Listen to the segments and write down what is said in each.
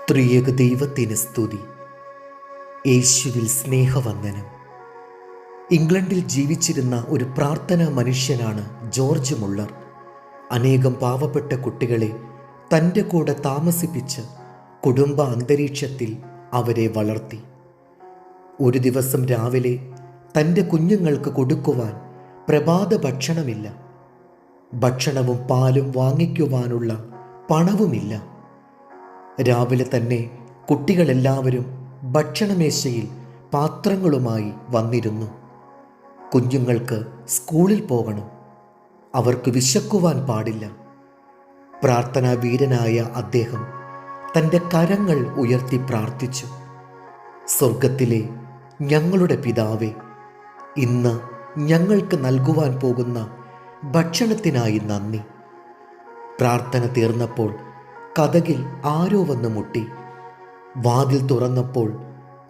ത്രിയേക ദൈവത്തിന് സ്തുതി. യേശുവിൽ സ്നേഹവന്ദനം. ഇംഗ്ലണ്ടിൽ ജീവിച്ചിരുന്ന ഒരു പ്രാർത്ഥനാ മനുഷ്യനാണ് ജോർജ് മുള്ളർ. അനേകം പാവപ്പെട്ട കുട്ടികളെ തൻ്റെ കൂടെ താമസിപ്പിച്ച് കുടുംബ അന്തരീക്ഷത്തിൽ അവരെ വളർത്തി. ഒരു ദിവസം രാവിലെ തൻ്റെ കുഞ്ഞുങ്ങൾക്ക് കൊടുക്കുവാൻ പ്രഭാത ഭക്ഷണമില്ല. ഭക്ഷണവും പാലും വാങ്ങിക്കുവാനുള്ള പണവുമില്ല. രാവിലെ തന്നെ കുട്ടികളെല്ലാവരും ഭക്ഷണമേശയിൽ പാത്രങ്ങളുമായി വന്നിരുന്നു. കുഞ്ഞുങ്ങൾക്ക് സ്കൂളിൽ പോകണം, അവർക്ക് വിശക്കുവാൻ പാടില്ല. പ്രാർത്ഥനാ വീരനായ അദ്ദേഹം തൻ്റെ കരങ്ങൾ ഉയർത്തി പ്രാർത്ഥിച്ചു. സ്വർഗത്തിലെ ഞങ്ങളുടെ പിതാവേ, ഇന്ന് ഞങ്ങൾക്ക് നൽകുവാൻ പോകുന്ന ഭക്ഷണത്തിനായി നന്ദി. പ്രാർത്ഥന തീർന്നപ്പോൾ കതകിൽ ആരോ വന്ന് മുട്ടി. വാതിൽ തുറന്നപ്പോൾ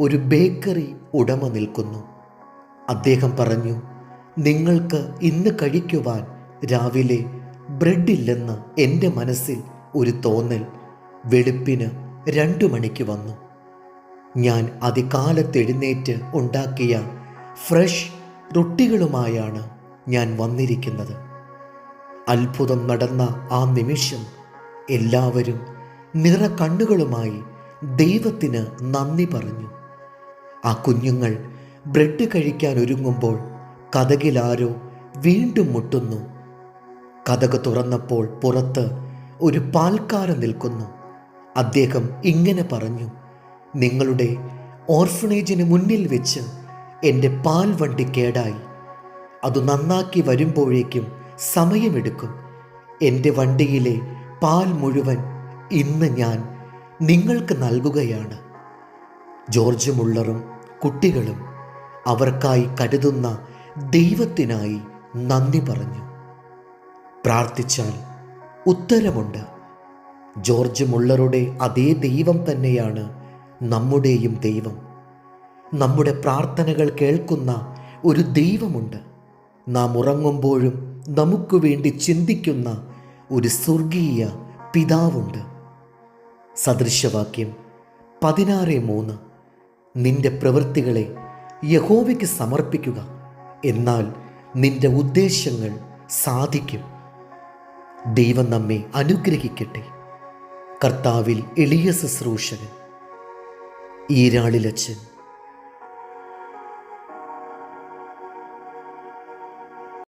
ഒരു ബേക്കറി ഉടമ നിൽക്കുന്നു. അദ്ദേഹം പറഞ്ഞു, നിങ്ങൾക്ക് ഇന്ന് കഴിക്കുവാൻ രാവിലെ ബ്രെഡില്ലെന്ന് എൻ്റെ മനസ്സിൽ ഒരു തോന്നൽ വെളുപ്പിന് 2 മണിക്ക് വന്നു. ഞാൻ അതികാലത്തെഴുന്നേറ്റ് ഉണ്ടാക്കിയ ഫ്രഷ് റൊട്ടികളുമായാണ് ഞാൻ വന്നിരിക്കുന്നത്. അത്ഭുതം നടന്ന ആ നിമിഷം എല്ലാവരും നിറകണ്ണുകളുമായി ദൈവത്തിന് നന്ദി പറഞ്ഞു. ആ കുഞ്ഞുങ്ങൾ ബ്രെഡ് കഴിക്കാൻ ഒരുങ്ങുമ്പോൾ കതകിലാരോ വീണ്ടും മുട്ടുന്നു. കതക് തുറന്നപ്പോൾ പുറത്ത് ഒരു പാൽക്കാരൻ നിൽക്കുന്നു. അദ്ദേഹം ഇങ്ങനെ പറഞ്ഞു, നിങ്ങളുടെ ഓർഫനേജിന് മുന്നിൽ വെച്ച് എൻ്റെ പാൽ വണ്ടി കേടായി. അത് നന്നാക്കി വരുമ്പോഴേക്കും സമയമെടുക്കും. എൻ്റെ വണ്ടിയിലെ പാൽ മുഴുവൻ ഇന്ന് ഞാൻ നിങ്ങൾക്ക് നൽകുകയാണ്. ജോർജ് മുള്ളറും കുട്ടികളും അവർക്കായി കരുതുന്ന ദൈവത്തിനായി നന്ദി പറഞ്ഞു. പ്രാർത്ഥിച്ചാൽ ഉത്തരമുണ്ട്. ജോർജ് മുള്ളറുടെ അതേ ദൈവം തന്നെയാണ് നമ്മുടെയും ദൈവം. നമ്മുടെ പ്രാർത്ഥനകൾ കേൾക്കുന്ന ഒരു ദൈവമുണ്ട്. നാം ഉറങ്ങുമ്പോഴും നമുക്ക് വേണ്ടി ചിന്തിക്കുന്ന ഒരു സ്വർഗീയ പിതാവുണ്ട്. സദൃശവാക്യം 16:3. നിന്റെ പ്രവൃത്തികളെ യഹോവയ്ക്ക് സമർപ്പിക്കുക, എന്നാൽ നിന്റെ ഉദ്ദേശങ്ങൾ സാധിക്കും. ദൈവം നമ്മെ അനുഗ്രഹിക്കട്ടെ. കർത്താവിൽ എളിയ ശുശ്രൂഷകൻ ഈരാളിലച്ചൻ.